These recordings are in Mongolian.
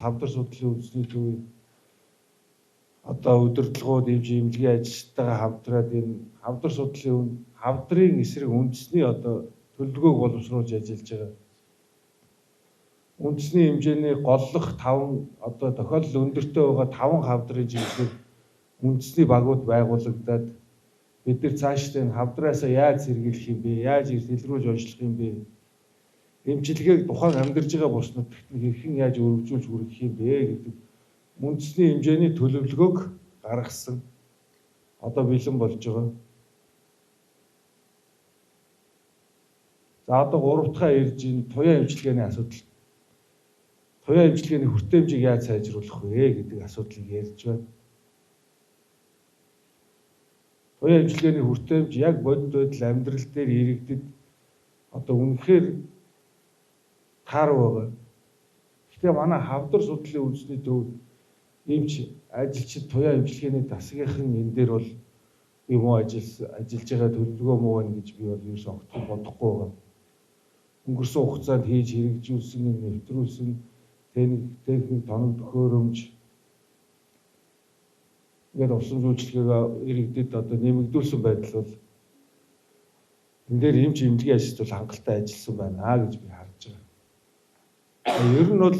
хавдар судлалын үндэсний төвийн одоо удирдлагууд имжимлэгийн ажилчтайгаа хамтраад энэ хавдар судлалын хавдрын эсрэг үндэсний одоо төлөвлөгөөг боловсруулж ажиллаж байгаа. Үндэсний хэмжээний голлох 5 одоо тохиолдол өндөртэй байгаа 5 хавдрын чиглэлээр үндэсний багууд байгуулагдаад бид нар цаашдаа энэ хавдраасаа яаж сэргийлэх юм бэ? Яаж илрүүлж онцлох юм бэ? Эмчилгээг тухайн амьдарж байгаа бус нутагт хэрхэн яаж өргөжүүлж хүргэх юм бэ гэдэг үндэсний хэмжээний төлөвлөгөөг гаргасан. Одоо бэлэн болж байгаа. За одоо 3 дахь ирж энэ туяа эмчилгээний асуудал. Туяа эмчилгээний хүртээмжийг яаж сайжруулах вэ гэдэг асуудлыг ярьж байна. Туяа эмчилгээний хүртээмж яг бодит байдал амьдрал дээр иргэдэд одоо үнэхээр тааруу байгаа. Гэхдээ манай хавдар судлалын үндэсний төв эмч ажилчид туяа эмчилгээний засгийнхан энэ дээр бол юм уу ажиллаж байгаа төлөвлөгөө муу байна гэж би бол ерөөс огтхон бодохгүй байгаа. Өнгөрсөн хугацаанд хийж хэрэгжүүлсэн нэвтрүүлсэн техник тоног төхөөрөмж ингээд усан үйлчлэгээ иргэдэд одоо нэмэгдүүлсэн байдал бол энэ дээр эмч эмнэлгийн ажилд бол хангалттай ажилласан байна гэж би харж байгаа. Ер нь бол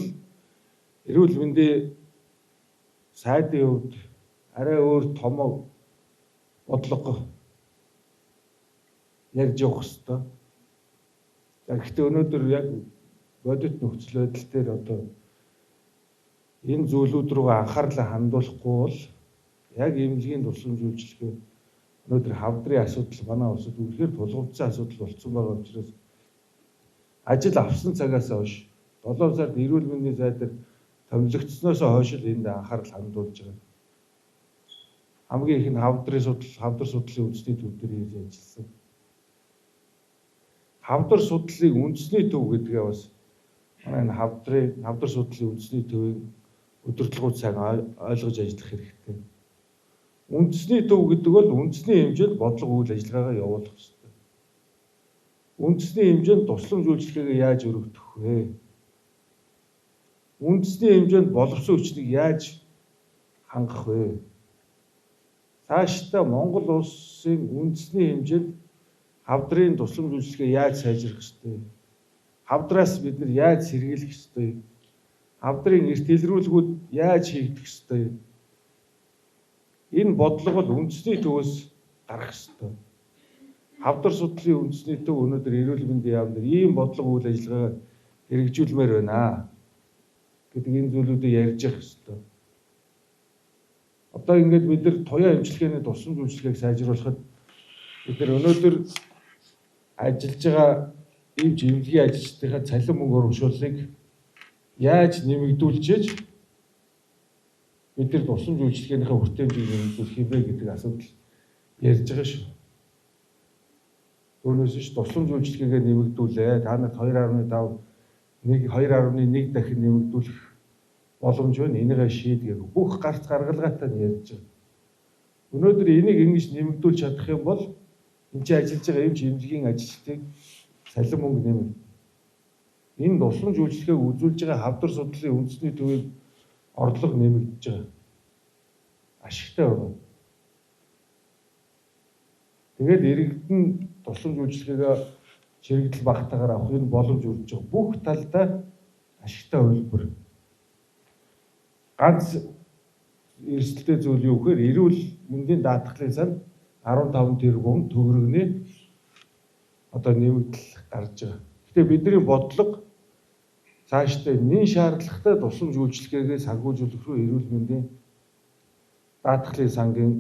эрүүл мэндийн сайдын хувьд арай өөр том бодлого ярьж явах хэрэгтэй. Гэхдээ өнөөдөр яг бодит нөхцөл байдал дээр одоо энэ зүйлүүд рүү анхаарлаа хандуулахгүй бол яг эмнэлгийн тусламж үйлчилгээ өнөөдөр хавдрын асуудал манай улсад үнэхээр тулгуурласан асуудал болсон байгаа учраас ажил авсан цагаас хойш 7 сард эрүүл мэндийн сайдаар томилогдсноос хойш л энд анхаарал хандуулж байгаа. Хамгийн их нь хавдар судлалын үндэсний төв дээр хийж ажилласан. Хавдар судлалын үндэсний төв гэдгээ бас манай энэ хавдар судлалын үндэсний төвийн удирдлагууд сайн ойлгож ажиллах хэрэгтэй. Үндэсний төв гэдэг бол үндэсний хэмжээнд бодлого үйл ажиллагаагаа явуулах хэрэгтэй. Үндэсний хэмжээнд тусламж үйлчилгээгээ яаж өргөдөх вэ? Үндэсний хэмжээнд боловсон хүчнийг яаж хангах вэ? Цаашдаа Монгол улсын үндэсний хэмжээнд хавдрын тусламж үйлчилгээ яаж сайжрах ёстой? Хавдраас бид нар яаж сэргийлэх ёстой? Хавдрын эрт илрүүлгүүд яаж хийгдэх ёстой? Энэ бодлого бол үндэсний төвөөс гарах ёстой. Хавдар судлалын үндэсний төв өнөөдөр эрүүл мэндийн яамд ийм бодлого үйл ажиллагаа хэрэгжүүлмээр байна гэдэг энэ зүйлүүдийг ярьж явах ёстой. Одоо ингээд бид нар туяа эмчилгээний тусламж үйлчилгээг сайжруулахад бид нар өнөөдөр ажиллаж байгаа эмч эмнэлгийн ажилчдынхаа цалин мөнгө урамшууллыг яаж нэмэгдүүлж бид нар тусламж үйлчилгээнийхээ хүртээмжийг нэмэгдүүлэх юм бэ гэдэг асуудал ярьж байгаа шүү. Түүнээс ч тусламж үйлчилгээгээ нэмэгдүүлээ. Та нарт 2.1 дахин нэмэгдүүлэх боломж байна. Энийгээ шийдгээд бүх гарц гаргалгаатай нь ярьж байгаа. Өнөөдөр энийг ингэж нэмэгдүүлж чадах юм бол энэ чинь ажиллаж байгаа эмч эмнэлгийн ажилчдыг цалин мөнгө нэмэх. Энэ тусламж үйлчилгээг үзүүлж байгаа хавдар судлалын үндэсний төвийн орлого нэмэгдэж байгаа. Ашигтай байна. Тэгээд иргэд нь тусламж үйлчилгээгээ чирэгдэл багтаагаар авах энэ боломж өргөж байгаа. Бүх талдаа ашигтай хөлбөр. Ганц эрсдэлтэй зүйл юу гэхээр эрүүл мэндийн даатгалын санд 15 тэрбум төгрөгний одоо нэмэгдэл гарч байгаа. Гэхдээ бидний бодлого цаашдаа нэн шаардлагатай тусламж үйлчилгээгээ санхүүжүүлэх рүү эрүүл мэндийн даатгалын сангийн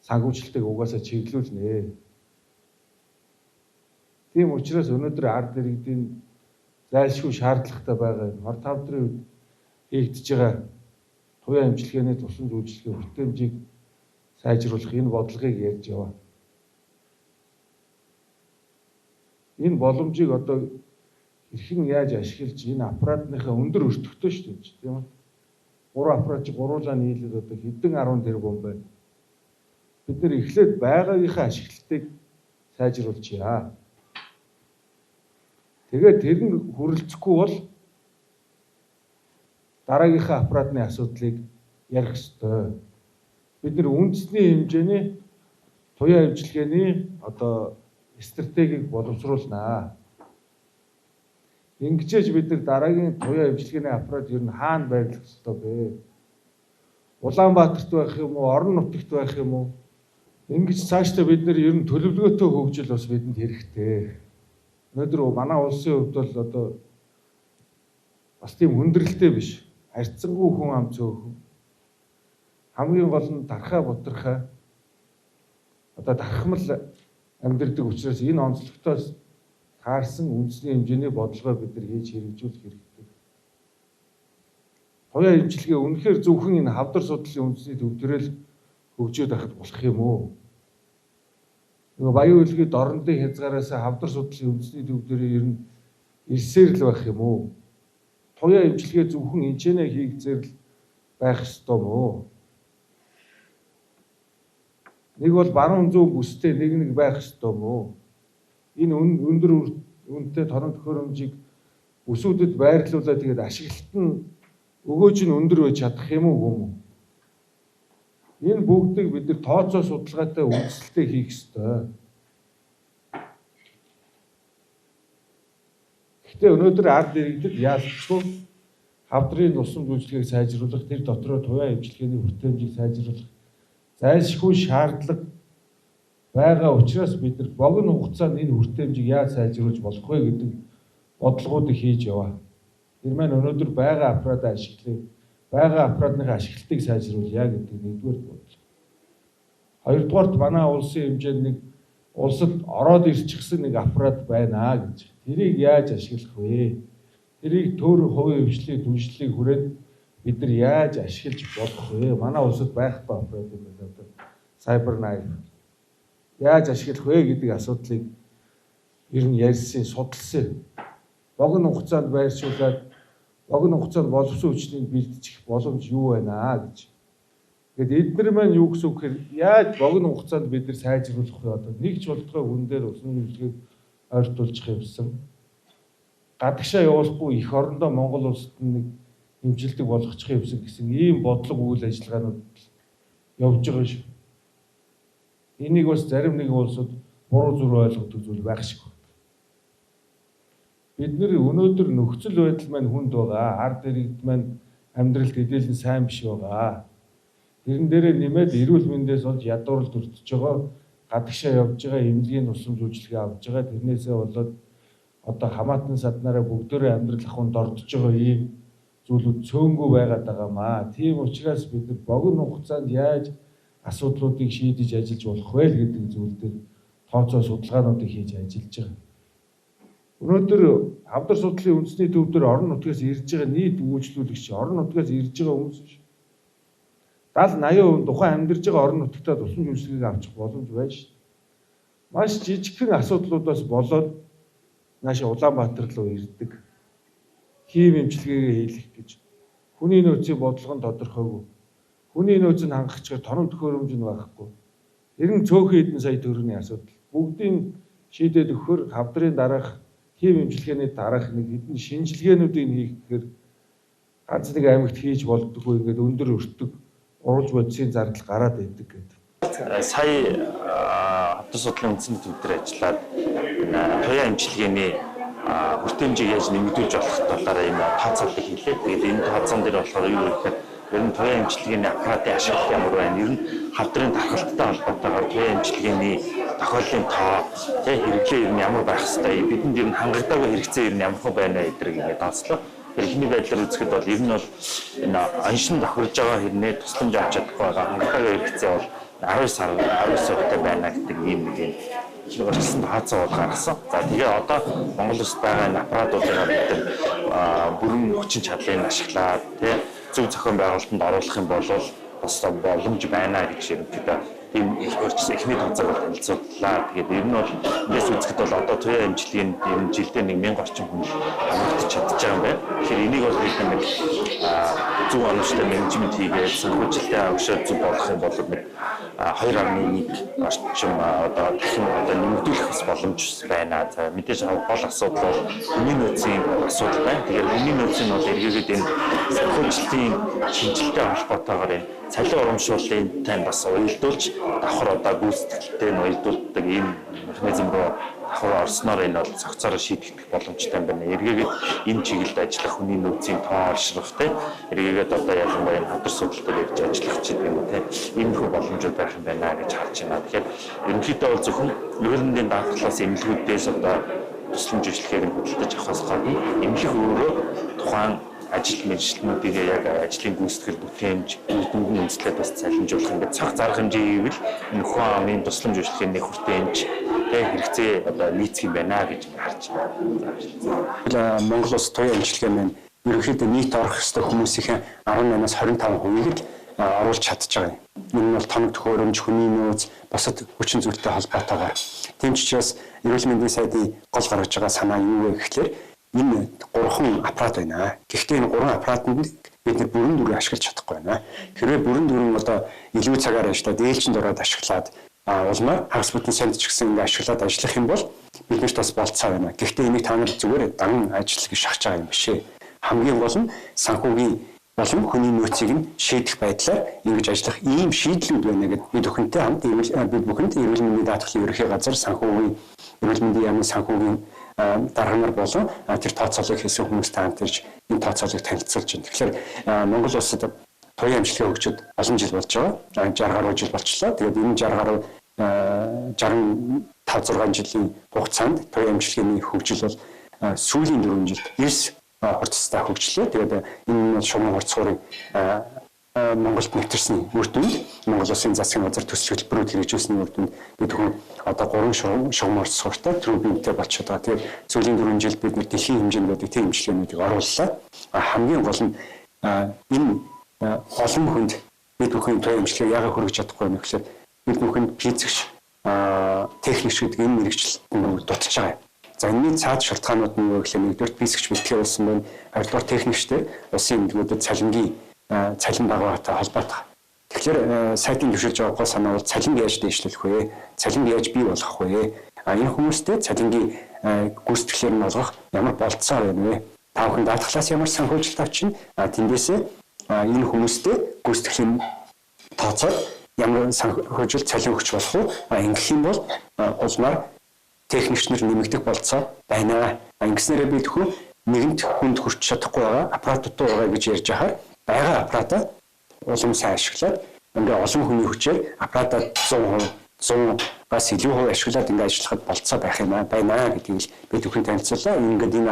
санхүүжилтийг угаасаа чиглүүлнэ. Тийм учраас өнөөдөр ард иргэдийн зайлшгүй шаардлагатай байгаа хор тавдрын үед хийгдэж байгаа туяа эмчилгээний тусламж үйлчилгээ хүртээмжийг сайжруулах энэ бодлогыг ярьж яваа. Энэ боломжийг одоо хэрхэн яаж ашиглаж энэ аппаратныхаа өндөр өртөгтэй шүү дээ тийм үү? 3 аппарат гуруулаа нийлээд одоо хэдэн 10 тэрбум байна. Бид нэр эхлээд байгаагийнхаа ашиглалтыг сайжруулчихъя. Тэгээд тэр нь хүрэлцэхгүй бол дараагийнхаа аппаратны асуудлыг ярих ёстой. Бид нэр үндэсний хэмжээний туяа эмчилгээний одоо стратегийг боловсруулнаа. Ингэжээж бид нар дараагийн туяа эмчилгээний аппарат ер нь хаана байрлах ёстой бэ? Улаанбаатарт байх юм уу, орон нутагт байх юм уу? Ингэж цаашдаа бид нар ер нь төлөвлөгөөтэй хөгжил бас бидэнд хэрэгтэй. Өнөөдөр манай улсын хувьд бол одоо бас тийм хүндрэлтэй биш. Харьцангуй хүн ам цөөхөн. Хамгийн гол нь дархаа бутархаа одоо дархмал амьдрдаг учраас энэ онцлогтоос таарсан үндэсний хэмжээний бодлогоо бид нар хийж хэрэгжүүлэх хэрэгтэй. Туяа эмчилгээ үнэхээр зөвхөн энэ хавдар судлалын үндэсний төв дээр л хөгжөөд байхад болох юм уу? Нөгөө баян хөлгийн дорнодын хязгаараас хавдар судлалын үндэсний төв дээр ер нь ирсээр л байх юм уу? Туяа эмчилгээ зөвхөн энэчнээ хийгзээр л байх ёстой мó? Нэг бол баруун зүүн бүстэй нэг байх ёстой мó? Энэ өндөр үнэтэй торон төхөөрөмжийг бүсүүдэд байрлуулаад тэгээд ашиглалт нь өгөөж нь өндөр байж чадах юм уу гүм үү? Энэ бүгдийг бид нар тооцоо судалгаатай үндэслэлтэй хийх ёстой. Гэхдээ өнөөдөр ард иргэдэд яалтчгүй хавдрын тусам үйлчлэгийг сайжруулах, тэр дотроо туяа эмчилгээний хүртээмжийг сайжруулах зайлшгүй шаардлага байгаа учраас бид нар богино хугацаанд энэ хүртээмжийг яаж сайжруулж болох вэ гэдэг бодлогоодыг хийж яваа. Тэр маань өнөөдөр байгаа аппаратаа ашиглая, байгаа аппаратныхаа ашиглалтыг сайжруулъя гэдэг нэгдүгээр бодлого. Хоёрдугаарт манай улсын хэмжээнд нэг улсад ороод ирчихсэн нэг аппарат байна гэж. Тэрийг яаж ашиглах вэ? Тэрийг төр хувийн хвшлийн түншлэлийг хүрээд бид нар яаж ашиглаж болох вэ? Манай улсад байх ба аппарат юм байна одоо. Cyberknife. Яаж ашиглах вэ гэдэг асуудлыг ер нь ярьсан, судалсан. Богино хугацаанд байршуулад богино хугацаанд боловсон хүчнийг бэлдчих боломж юу байна гэж. Тэгэд эдгээр маань юу гэсэн үг гэхээр яаж богино хугацаанд бид нар сайжруулах вэ? Одоо нэг ч болтгой хүн дээр усан хэмжлэгийг ойртуулж явсан. Гадагшаа явуулахгүй их орондоо Монгол улсад нэг хэмжилдэг болгочих явсан гэсэн ийм бодлого үйл ажиллагаанууд явж байгаа шүү. Энийг бас зарим нэгэн улсууд буруу зүрх ойлгодог зүйл байх шиг байна. Бид нэр өнөөдөр нөхцөл байдал маань хүнд байгаа. Ард иргэд маань амьдралд хэдүүлэн сайн биш байгаа. Тэрэн дээрээ нэмээд эрүүл мэндээс болж ядуурл өртөж байгаа, гадагшаа явж байгаа эмнэлгийн тусламж үйлчилгээ авж байгаа. Тэрнээсээ болоод одоо хамаатан саднараа бүгдөө амьдрал ахуйнд ордож байгаа ийм зүйлүүд цөөнгүй байгаад байгаамаа. Тийм учраас бид нар богино хугацаанд яаж асуудлуудыг шийдэж ажиллаж болох вэ гэдэг зүйл дээр тооцоо судалгаануудыг хийж ажиллаж байгаа. Өнөөдөр хавдар судлалын үндэсний төв дээр орон нутгаас ирж байгаа нийт үйлчлүүлэгч орон нутгаас ирж байгаа хүмүүс биш. 70-80% тухайн амьдарж байгаа орон нутгатаа тусламж үйлчлэгийг авчих боломж байж шээ. Маш жижигхэн асуудлуудаас болоод наашаа Улаанбаатар руу ирдэг. Хим эмчилгээгээ хийх гэж. Хүний нөөцийн бодлого нь тодорхойгүй. Хүний нөөц нь хангахчаар торон төхөөрөмж нь байхгүй. Эрен цөөхөн хэдэн сая төгрөгийн асуудал. Бүгдийг шийдээд өгөхөр хавдрын дараах хим эмчилгээний дараах нэг хэдэн шинжилгээнүүдийг хийх гэхээр ганц нэг аймагт хийж болдоггүй ингээд өндөр өртөг уралж бодисын зардал гараад байдаг гэдэг. Сая хавдар судлалын үндэсний төв дээр ажиллаад туяа эмчилгээний хүртээмжийг яаж нэмэгдүүлж болох талаар ийм тооцоолол хийлээ. Тэгээд энэ тооцоон дээр болохоор юу гэхээр ер нь туяа эмчилгээний аппаратын ашиглалт ямар байна? Ер нь хавдрын дархалттай холбоотойгоор туяа эмчилгээний тохиоллын тоо, хэрэглээ ер нь ямар байх ёстой? Бидэнд ер нь хангагдаагүй хэрэгцээ ер нь ямар хөө байна гэдгийг ингээд онцлоо. Эхний байдлаар үзэхэд бол ер нь бол энэ оншин тохирж байгаа хэрнээ тусламж авч чадахгүй байгаа хангалттай хэрэгцээ бол 19% байна гэдэг ийм нэг юм чиглэлсэн тооцоо бол гаргасан. За тэгээ одоо Монгол улсад байгаа энэ аппаратуудыг бид бүрэн хүчин чадлыг ашиглаад зөв зохион байгуулалтанд оруулах юм бол бас боломж байна гэж ерөнхийдөө ийм их эхний тооцоог танилцууллаа. Тэгээд ер нь бол эндээс үзэхэд бол одоо туяа эмчилгээний ер нь жилдээ 1000 орчим хүн хамгаалж чадчих байгаа юм байна. Тэгэхээр энийг бол бид нэг зөв оновчтой менежмент хийгээд санхүүжилтээ агшаа зөв болгох юм бол нэг 2.1 орчим одоо дахин одоо нэмэгдүүлэх бас боломж байна. За мэдээж гол асуудал бол хүний нөөцийн асуудал байна. Тэгэхээр хүний нөөц нь бол эргээгээд энэ санхүүжилтийн шинжилгээтэй холбоотойгоор энэ цалин урамшууллын тань бас уялдуулж давхар одоо гүйцэтгэлтэй нь уялдуулдаг ийм механизм руу давхар орсноор энэ бол цогцоор шийдэгдэх боломжтой юм байна. Эргээгээд энэ чиглэлд ажиллах хүний нөөцийн тоо оршихтэй эргээгээд одоо ялангуяа энэ хамтар судалтай ярьж ажиллах ч гэдэг юм уу те иймэрхүү боломжууд байх юм байна гэж харж байна. Тэгэхээр ерөнхийдөө бол зөвхөн ерөнхийдөө даатгалаас эмнэлгүүдээс одоо тусламж үйлчлэгээр хөдөлж авахаас гадна эмнэлэг өөрөө тухайн ажил мэргэжлүүдийг яг ажлын гүйцэтгэл бүтээмж үүдэн үндэслээд бас цалинжуулах ингээд цаг зарах хэмжээ ивэл нөхөн амын тусламж үйлчлэгийн нэг хүртээ эмч тэг хэрэгцээ одоо нийцэх юм байна гэж харж байна. Монгол улс туяа эмчилгээ маань ерөнхийдөө нийт орох ёстой хүмүүсийн 18-аас 25%-ийг оруулж чадж байгаа юм. Энэ нь бол тоног төхөөрөмж, хүний нөөц, бусад хүчин зүйлтэй холбоотойгоор. Тийм ч учраас эрүүл мэндийн сайдын гол гаргаж байгаа санаа юу вэ гэхээр энэ 3 аппарат байна. Гэхдээ энэ 3 аппаратанд бид нэр бүрэн дүрийг ашиглаж чадахгүй байна. Хэрвээ бүрэн дүрэн одоо илүү цагаар ажиллаад ээлжинд ороод ашиглаад улмаар хагас бүтэн санд ч гэсэн ингэ ашиглаад ажиллах юм бол биднэрт бас болцоо байна. Гэхдээ энийг та нар зүгээр дан ажил гэж шахаж байгаа юм биш ээ. Хамгийн гол нь санхүүгийн болон хүний нөөцийг нь шийдэх байдлаар ингэж ажиллах ийм шийдлүүд байна гэдэг бид бүхэнтэй хамт бид бүхэнд эрүүл мэндийн даатгалын ерөнхий газар санхүүгийн эрүүл мэндийн яамны санхүүгийн дарганаар болон тэр тооцоолыг хийсэн хүмүүстэй хамт ирж энэ тооцоолыг танилцуулж байна. Тэгэхээр Монгол улсад туяа эмчилгээ хөгжиж олон жил болж байгаа. 60 гаруй жил болчихлоо. Тэгээд энэ 60 гаруй 65-6 жилийн хугацаанд туяа эмчилгээний хөгжил бол сүүлийн 4 жилд эрс хурцтай хөгжлөө. Тэгээд энэ шугам хурцгуурын Монголд нэвтэрсэн үр дүнд Монгол Улсын засгийн газар төсөл хөтөлбөрүүд хэрэгжүүлсэний үр дүнд бид хүн одоо 3 шугам хурцгууртай трибунтэй болчиход байгаа. Тэгээд сүүлийн 4 жилд бид нэг дэлхийн хэмжээнд бодит эмчилгээнүүдийг орууллаа. Хамгийн гол нь энэ олон хүнд бид бүхэн туяа эмчилгээг яагаад хүргэж чадахгүй юм гэхээр бид бүхэнд физикч техникч гэдэг энэ мэргэжилтэнд дутж байгаа юм. За энэний цаад шалтгаанууд нь юу гэхээр нэгдүгээр физикч бэлтгэл болсон байна. Хоёрдугаар техникчтэй улсын эмнэлгүүдэд цалин багваатай холбоотой. Тэгэхээр сайтын зөвшөөрж байгаа гол санаа бол цалин яаж дэвшлэх вэ? Цалин яаж бий болгох вэ? Энэ хүмүүстэй цалингийн гүйцэтгэлээр нь болгох ямар болцоо байна вэ? Та бүхэн даатгалаас ямар санхүүжилт авчина? Тэндээсээ энэ хүмүүстэй гүйцэтгэлийн тооцоод ямар санхүүжилт цалин өгч болох вэ? Ингэх юм бол улмаар техникч нар нэмэгдэх болцоо байна. Ингэснээрээ бид хүн нэгэнт хүнд хүрч чадахгүй байгаа аппаратууд байгаа гэж ярьж ахаар байгаа аппаратаа улам сайн ашиглаад ингээ олон хүний хүчээр аппаратаа 100%-аас илүү хувь ашиглаад ингээ ажиллахад болцоо байх юм байна гэдгийг бид бүхэн танилцуулаа. Ингээд энэ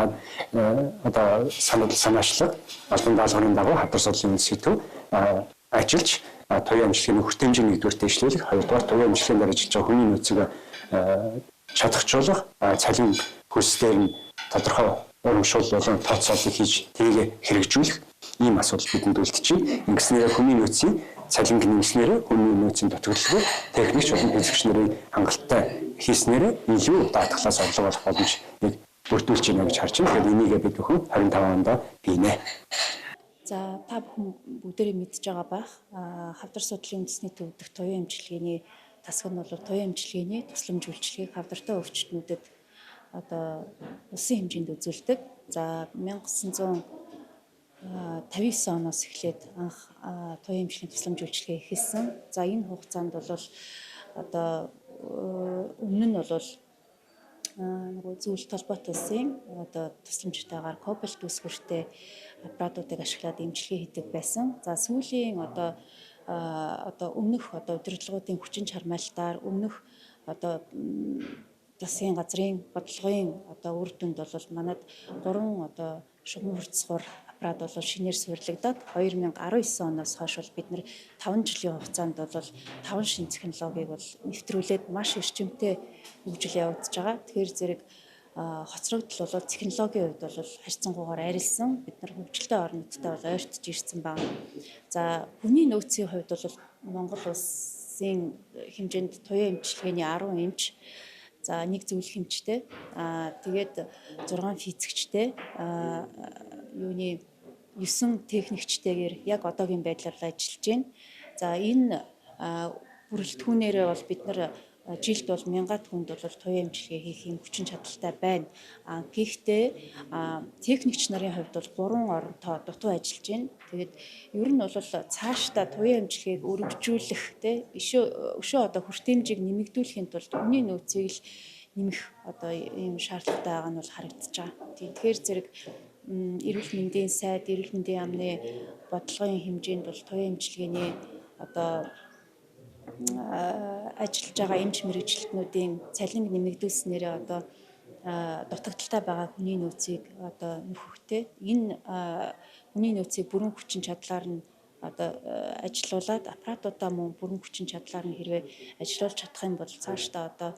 одоо санаачлаг албан даалгаврын дагуу хадвар судлалын институт ажиллаж туяа эмчилгээний хүртээмжийг нэгдүгээр дэвшлүүлэх, хоёрдугаар туяа эмчилгээнд ажиллаж байгаа хүний нөөцийг чадахжуулах, цалин хөлсдөр нь тодорхой урамшуул болон тооцоолыг хийж тэрийг хэрэгжүүлэх ийм асуудал бидэнд үлдчихэв. Ингэснээр хүний нөөцийн цалин нэмснээр хүний нөөцийн дутагдлыг техникч болон физикч нарын хангалттай хийснээр илүү даатгалаас орлого олох боломжийг бүрдүүлж байна гэж харж байна. Тэгэхээр энийг бид бүхэн 25 онд бийнэ. За та бүхэн бүгдээрээ мэдж байгаа байх. Хавдар судлалын үндэсний төвдөх туяа эмчилгээний тасаг нь бол туяа эмчилгээний тусламж үйлчилгээг хавдартай өвчтнүүдэд одоо улсын хэмжээнд үзүүлдэг. За 1959 оноос эхлээд анх туяа эмчилгээний тусламж үйлчилгээ эхэлсэн. За энэ хугацаанд бол одоо өмнө нь бол нөгөө зөвлөлт холбоотой улсын одоо тусламжтайгаар кобальт үсгэртэй аппаратуудыг ашиглаад эмчилгээ хийдэг байсан. За сүүлийн одоо өмнөх удирдлагуудын хүчин чармайлтаар өмнөх засгийн газрын бодлогын үр дүнд бол манад 3 шугам хурцгуур аппарат бол шинээр суйрлагдаад 2019 оноос хойш бол бид нэр 5 жилийн хугацаанд бол 5 шинэ технологиг бол нэвтрүүлээд маш эрчимтэй хөгжил явагдаж байгаа. Тэгэхээр зэрэг хоцрогдол бол технологийн хувьд бол харьцангуйгаар арилсан. Бид нар хөгжилтэй орнуудтай бол ойртож ирсэн байна. За хүний нөөцийн хувьд бол Монгол улс улсын хэмжээнд туяа эмчилгээний 10 эмч, за 1 зөвлөх эмчтэй, тэгээд 6 физикчтэй, юуны 9 техникчтэйгээр яг одоогийн байдлаар ажиллаж байна. За энэ бүрэлдэхүүнээрээ бол бид нар жилд бол 1000 хүнд бол туяа эмчилгээ хийх юм хүчин чадалтай байна. Гэхдээ техникч нарын хувьд бол 3 оронтой дутуу ажиллаж байна. Тэгээд ер нь бол цаашдаа туяа эмчилгээг өргөжүүлэх өшөө одоо хүртээмжийг нэмэгдүүлэхийн тулд хүний нөөцийг л нэмэх одоо ийм шаардлагатай байгаа нь бол харагдаж байгаа. Тэгэхээр зэрэг эрүүл мэндийн сайд, эрүүл мэндийн яамны бодлогын хэмжээнд бол туяа эмчилгээний одоо ажиллаж байгаа эмч мэргэжилтнүүдийн цалин нэмэгдүүлснээр одоо дутагдaltaй байгаа хүний нөөцийг одоо нөхөхтэй энэ хүний нөөцийг бүрэн хүчин чадлаар нь одоо ажилуулад аппаратуудаа мөн бүрэн хүчин чадлаар нь хэрвээ ажиллуулж чадах юм бол цаашдаа одоо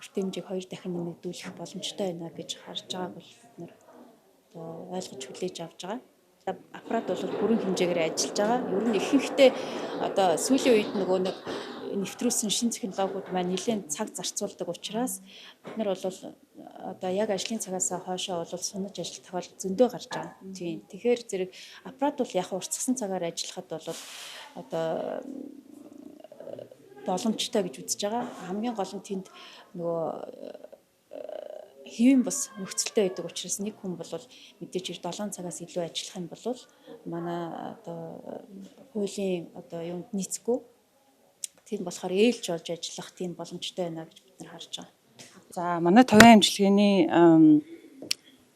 хүртээмжийг 2 дахин нэмэгдүүлэх боломжтой байна гэж харж байгааг бол бид нар одоо ойлгож хүлээж авч байгаа. Аппарат бол бүрэн хэмжээгээр ажиллаж байгаа. Ер нь ихэнхдээ одоо сүүлийн үед нөгөө нэг нэвтрүүлсэн шин технологиуд маань нэлээд цаг зарцуулдаг учраас бид нар бол одоо яг ажлын цагаас хойшоо бол сунаж ажиллах тохиолдол зөндөө гарч байгаа. Тийм. Тэгэхээр зэрэг аппарат бол яг уртсгасан цагаар ажиллахад бол одоо боломжтой гэж үзэж байгаа. Хамгийн гол нь тэнд нөгөө хэвийн бас нөхцөлтэй байдаг учраас нэг хүн бол мэдээж 7 цагаас илүү ажиллах юм бол манай одоо хуулийн одоо юунд нийцэхгүй. Тийм болохоор ээлж болж ажиллах тийм боломжтой байна гэж бид нар харж байгаа. За манай туяа эмчилгээний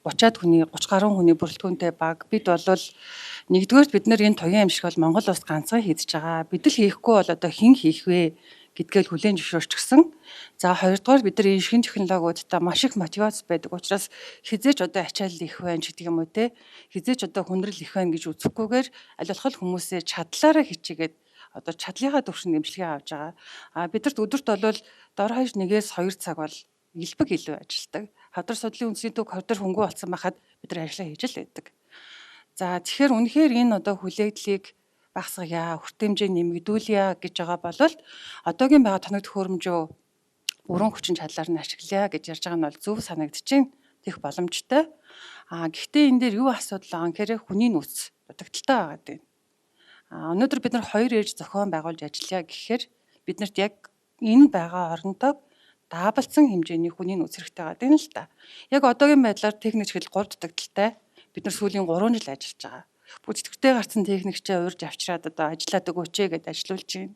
30-аад хүний 30 гаруй хүний бүрэлдэхүүнтэй баг. Бид бол нэгдүгээр бид нар энэ туяа эмчилгээ бол Монгол улс ганцхан хийж байгаа. Бид л хийхгүй бол одоо хэн хийх вэ гэдгээл хүлээн зөвшөөрчихсөн. За хоёрдугаар бид нар энэ шинэ технологиудтай маш их мотивац байдаг учраас хизээч одоо ачаалал их байна гэдэг юм уу те. Хизээч одоо хүндрэл их байна гэж үзэхгүйгээр аль болох хүмүүсээ чадлаараа хичээгээд одоо чадлынхаа төвшөнд эмчилгээ авч байгаа. Бидэрт өдөрт бол дор хаяж 1-2 цаг бол илбэг илүү ажилдаг. Хавдар судлалын үндэсний төв хавдар хөнгөө болсон байхад бид нар ажиллаа хийж л байдаг. За тэгэхээр үнэхээр энэ одоо хүлээлтлийг багасгая, хүртээмжээ нэмэгдүүлье гэж байгаа бол одоогийн байгаа тоног төхөөрөмжөө бүрэн хүчин чадлаар нь ашиглая гэж ярьж байгаа нь бол зөв санагдчихээн. Тех боломжтой. Гэхдээ энэ дээр юу асуудал байгаа юм гэхээр хүний нөөц дутагдaltaй байгаа гэдэг. Өнөөдөр бид нар 2 ээж зохион байгуулж ажиллая гэхээр биднэрт яг энэ байгаа оронтой даабалцсан хэмжээний хүний нөөц хэрэгтэй байгаа юм л та. Яг одоогийн байдлаар техникч хэл 3 дутагдaltaй. Бид нар сүүлийн 3 жил ажиллаж байгаа. Бүтээгдэхүүнтэй гарсан техникчээ урьж авчираад одоо ажиллаад өгөөч гэдээ ажиллуулж байна.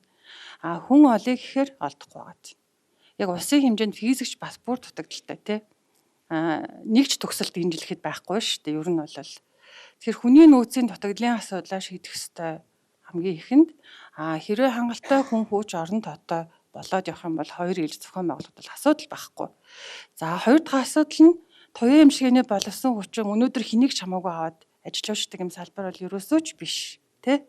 Хүн олъё гэхээр олдохгүй байгаа. Яг улсын хэмжээнд физикч бас бүр дутагдaltaй тий. Нэгч төгсөлт энэ жил хэд байхгүй шүү дээ. Ер нь бол тэгэхээр хүний нөөцийн дутагдлын асуудлаа шийдэх ёстой хамгийн ихэнд хэрвээ хангалттай хүн хөөж орон дотоо болоод явах юм бол 2 ээлж зохион байгуулалт бол асуудал байхгүй. За хоёр дахь асуудал нь туяа эмчилгээний боловсон хүчин өнөөдөр хэнийг ч хамаагүй аваад ажиллаучдаг юм салбар бол ерөөсөө ч биш тий.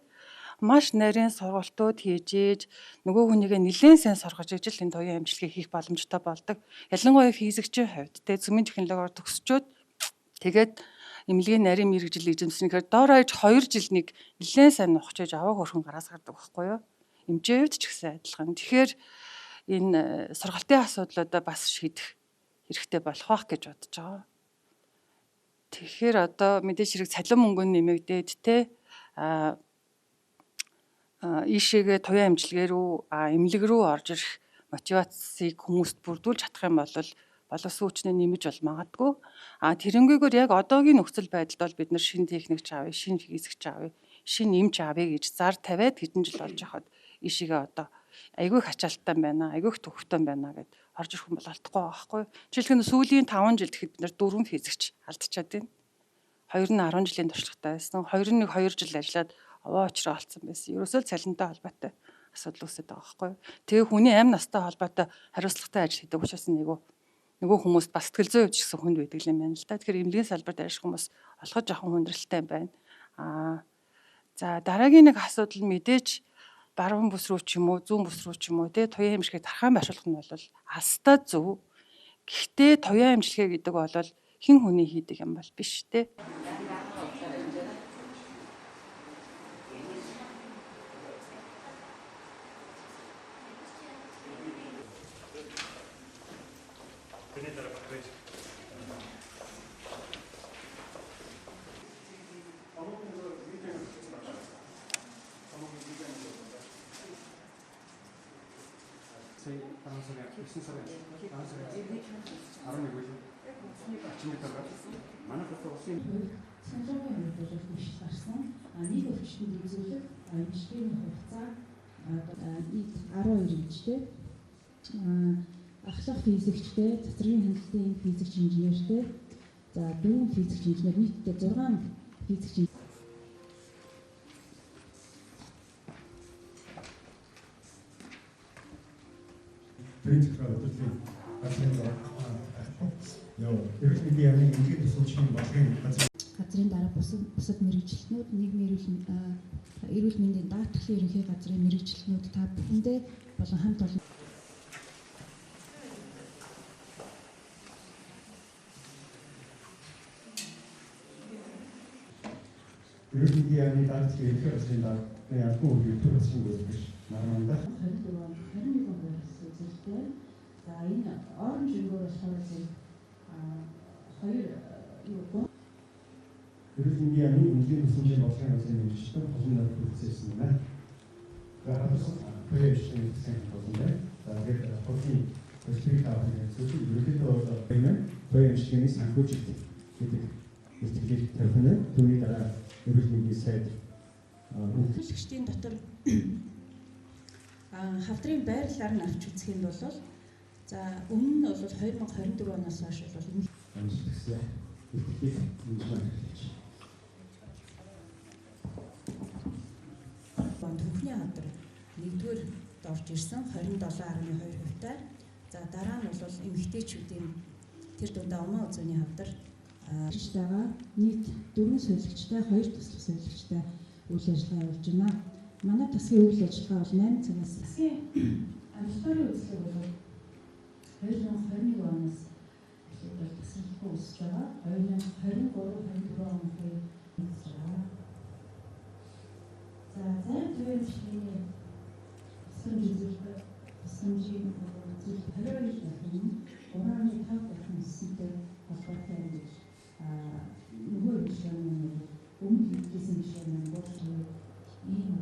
Маш нарийн сургалтууд хийж нөгөө хүнийгээ нэлээд сайн сургаж ижил энэ туяа эмчилгээ хийх боломжтой болдог. Ялангуяа физикчийн хувьд тий цөмийн технологиор төгсчөөд тэгээд эмнэлгийн нарийн мэргэжил эзэмснэхээр доор хаяж 2 жил нэг нэлээд сайн нухчиж аваа хөрхөн гараас гардаг байхгүй юу? Эмчийн хувьд ч гэсэн адилхан. Тэгэхээр энэ сургалтын асуудлуудаа бас шийдэх хэрэгтэй болох байх гэж бодож байгаа. Тэгэхээр одоо мэдээж хэрэг цалин мөнгө нэмэгдээд те ийшээгээ туяа эмчилгээ рүү эмнэлэг рүү орж ирэх мотивацийг хүмүүст бүрдүүлж чадах юм бол боловсон хүчний нэмэж бол магадгүй. Тэрнгүйгээр яг одоогийн нөхцөл байдалд бол бид нар шинэ техникч авъя, шинэ физикч авъя, шинэ эмч авъя гэж зар тавиад хэдэн жил болж байхад ийшээгээ одоо айгүй их ачаалттай байна, айгүй их төвхтэй байна гэд орж ирэх юм бол алдахгүй байхгүй. Жишээлбэл сүүлийн 5 жил гэхэд бид нар 4 физикч алдчихад байна. 2 нь 10 жилийн туршлагатай байсан. 2 нь 2 жил ажиллаад овоо очроо олцсон байсан. Ерөөсөө цалинтай холбоотой асуудал үүсэж байгаа байхгүй. Тэгээ хүний амь настай холбоотой хариуцлагатай ажил хийдэг учраас нөгөө хүмүүс бас сэтгэл зүйн хувьд ч гэсэн хүнд байдаг юм байна л да. Тэгэхээр эмнэлгийн салбарт ажиллах хүмүүс олоход жоохон хүндрэлтэй байна. За дараагийн нэг асуудал мэдээж баруун бүс рүү ч юм уу, зүүн бүс рүү ч юм уу те туяа эмчилгээг тархаан байршуулах нь бол алстаа зөв. Гэхдээ туяа эмчилгээ гэдэг бол хэн хүний хийдэг юм бол биш те. сая 10 сарын 9 сарын 10 сарын 11 үйл ачмын дараа манай хотод улсын санхүүгийн хувьд бол биш гарсан. Нэг өвчтөнд үзүүлэх эмчилгээний хугацаа нийт 12 эмчтэй, ахлах физикчтэй, цэцэрлэгийн хяналтын физикч инженертэй, за 4 физикч инженер, нийтдээ 6 физикч инженер. принципраа өдөртний газрын эрүүл мэндийн яамны энгийн тусламжийн болгын газрын дараа бусад мэрэгчлэнүүд, нийгмийн эрүүл мэндийн даатгалын ерөнхий газрын мэрэгчлэнүүд та бүхэндээ болон хамт олон эрүүл мэндийн яамны даатгалын ерөнхий газрын даатгалын албан үеийн төр засгийн гүйцэтгэгч Марманда 21 он зүйлтэй. За энэ оранж өнгөөр болохоор хоёр эрүүл мэндийн яамны энгийн тусламжийн болгын газрын мэрэгчлэн олон нэр хүлээсэн байна. Гахалсан пэйжийн хэсэг болон за гээд хотын төсвийн тавхыг зөвхөн ерөнхийдөө баймаа пэйжийн санхүүжилт гэдэг сэтгэлийг тавьна. Түүний дараа эрүүл мэндийн сайд үйлчлэгчдийн дотор хавдрын байрлалаар нь авч үзэх юм бол за өмнө нь бол 2024 оноос хойш бол амжилттай итгэх хэмжээнд Түүхний хавдар нэгдүгээр орж ирсэн 27.2%-тай. За дараа нь бол эмэгтэйчүүдийн тэр дундаа умаа үзүүний хавдар ирж байгаа нийт 4 солилгчтай 2 туслах солилгчтай үйл ажиллагаа явуулж байна. Манай тасгийн үйл ажиллагаа бол 8 цагаас тасгийн амжилттай үзлэг бол 2021 оноос эхлээд тасралтгүй өсөж байгаа. 2023-24 оны үеж байгаа. За зарим төвийн эмчилгээний тусламжийн зүйл 22 дахин 3.5 дахин өссөнтэй холбоотой юм гэж нөгөө эмчилгээний өмнө хийсэн эмчилгээний бодлого ийм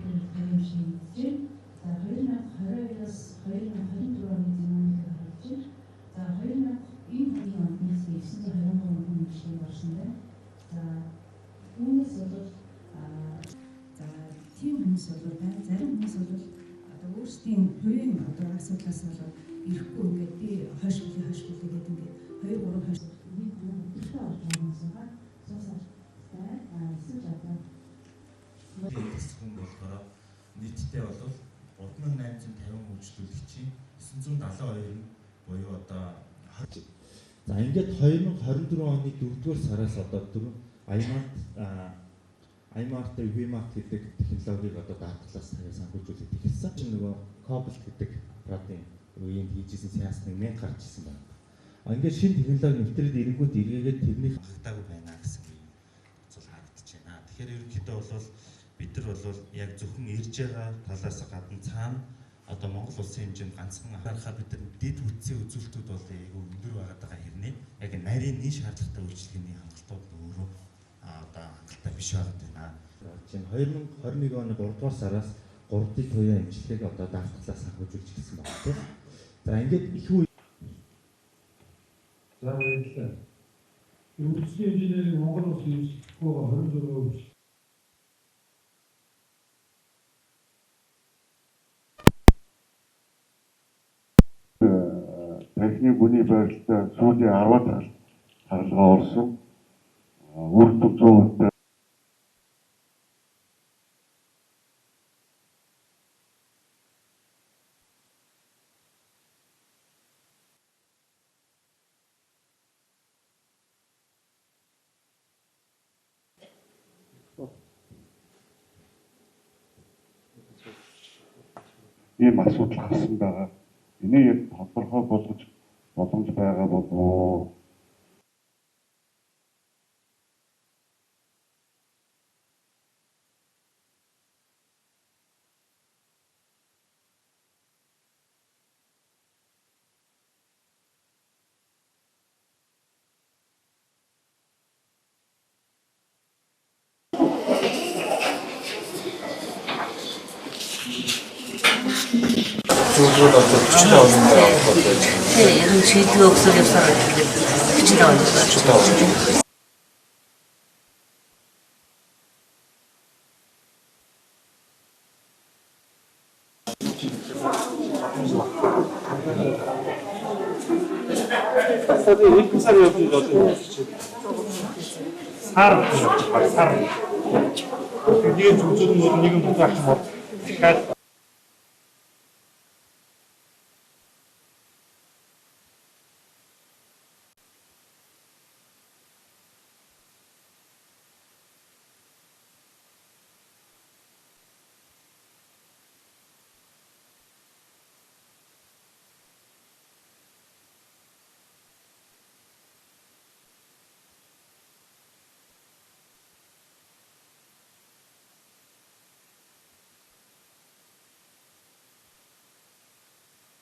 хэлбэрээр за 2022-аас 2024 оны динамикийг харж байна. За 2000 онд 923 эмчилгээ орсон байна. За үүнээс бол за тийм хүмүүс бол байна. Зарим хүмүүс бол одоо өөрсдийн хувийн одоо асуудлаас болоод ирэхгүй ингээд би хойш гэдэг ингээд 2-3 хойш нэг өдөртөө орж байгаа байгаа. Сосалтай эсвэл одоо хүн болохоор нийтдээ бол 3850 үйлчлүүлэгчийн 972 нь буюу одоо за ингээд 2024 оны 4-р сараас одоо Аймарт Вимарт гэдэг технологиг одоо даатгалаас санхүүжүүлээд эхэлсэн. Чинь нөгөө Cobalt гэдэг продын үеийн хийжсэн сеанс 1000 гарч ирсэн байна. Ингээд шинэ технологи нэвтрээд ирэнгүүт эргээгээд тэрний хагтаагүй байна гэсэн юм цул харагдаж байна. Тэгэхээр ерөнхийдөө бол бид нар бол яг зөвхөн ирж байгаа талаас гадна цаана одоо Монгол улсын хэмжээнд ганцхан анхаарахаар бид нар дэд үтсийн үзүүлэлтүүд бол айгүй өндөр байгаа хэрнээ яг нарийн нийт шаардлагатай үйлчлэгээний хангалтууд өөрөө одоо хангалттай биш байгаа байна. Чинь 2021 оны 3 дугаар сараас 3 дэх туяа эмчилгээг одоо даатгалаас санхүүжүүлж ирсэн байна тийм. За ингээд их үе За баярлалаа. Үйлчлэгийн инженерийн Монгол улсын эмчилгээний 26% техник бүний байрлалтай сүүлийн 10-аад харгалгаа орсон. Үрдүг 100%. Ийм асуудал гарсан байгаа. Энийг яг тодорхой болгож боломж байгаа болов уу? зөвлөгөөд одоо 40 орны авах болоо. Тийм, яг нь шийдвэр өгсөөр явсаар тэгээд 40 орны болж. Сарын сар явж одоо сар нэг зүйлүүд нэг юм бодох юм бол дахиад